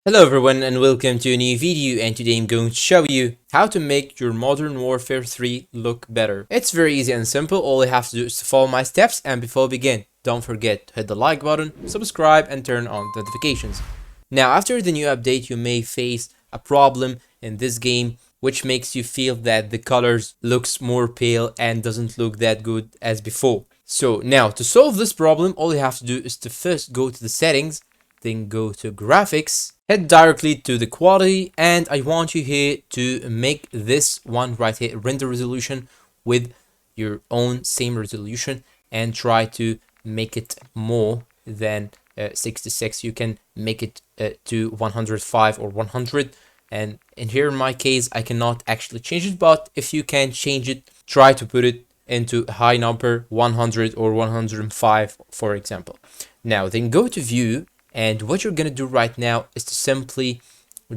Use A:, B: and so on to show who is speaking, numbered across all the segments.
A: Hello everyone and welcome to a new video, and today I'm going to show you how to make your Modern Warfare 3 look better. It's very easy and simple. All you have to do is to follow my steps, and before we begin, don't forget to hit the like button, subscribe and turn on notifications. Now after the new update, you may face a problem in this game which makes you feel that the colors looks more pale and doesn't look that good as before. So now to solve this problem, all you have to do is to first go to the settings, then go to graphics, head directly to the quality, and I want you here to make this one right here render resolution with your own same resolution and try to make it more than 66. You can make it to 105 or 100, and in here in my case I cannot actually change it, but if you can change it, try to put it into a high number, 100 or 105 for example. Now then go to view, and what you're gonna do right now is to simply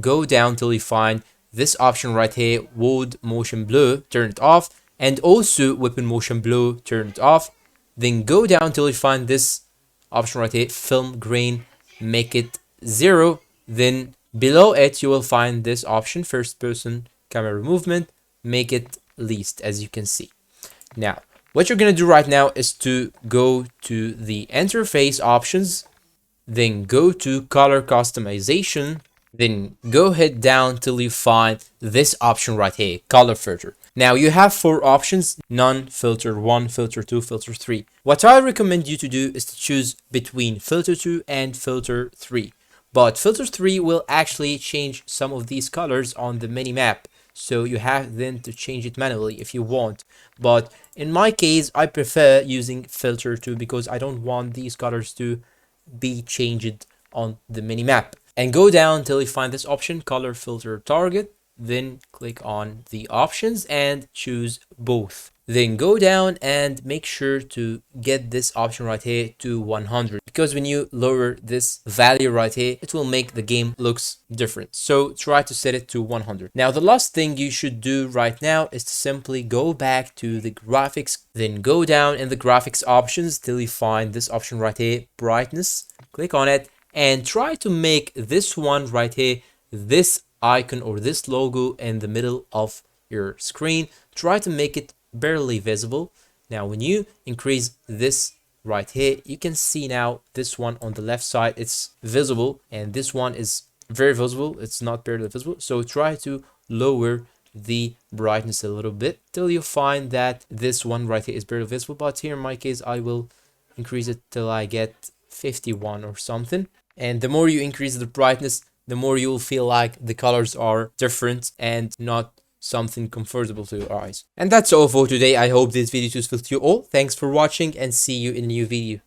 A: go down till you find this option right here, wood motion blur, turn it off, and also weapon motion blur, turn it off. Then go down till you find this option right here, film grain, make it 0. Then below it you will find this option, first person camera movement, make it least, as you can see. Now what you're gonna do right now is to go to the interface options, then go to color customization, then go head down till you find this option right here, color filter. Now you have 4 options: none, filter 1, filter 2, filter 3. What I recommend you to do is to choose between filter 2 and filter 3. But filter 3 will actually change some of these colors on the mini map, so you have then to change it manually if you want. But in my case, I prefer using filter 2 because I don't want these colors to be changed on the mini map. And go down till you find this option, color filter target, then click on the options and choose both. Then go down and make sure to get this option right here to 100, because when you lower this value right here, it will make the game looks different. So try to set it to 100. Now the last thing you should do right now is to simply go back to the graphics, then go down in the graphics options till you find this option right here, brightness, click on it and try to make this one right here, this icon or this logo in the middle of your screen, try to make it barely visible. Now when you increase this right here, you can see now this one on the left side, it's visible, and this one is very visible, it's not barely visible. So try to lower the brightness a little bit till you find that this one right here is barely visible. But here in my case, I will increase it till I get 51 or something. And the more you increase the brightness, the more you'll feel like the colors are different and not something comfortable to your eyes. And that's all for today. I hope this video is useful to you all. Thanks for watching and see you in a new video.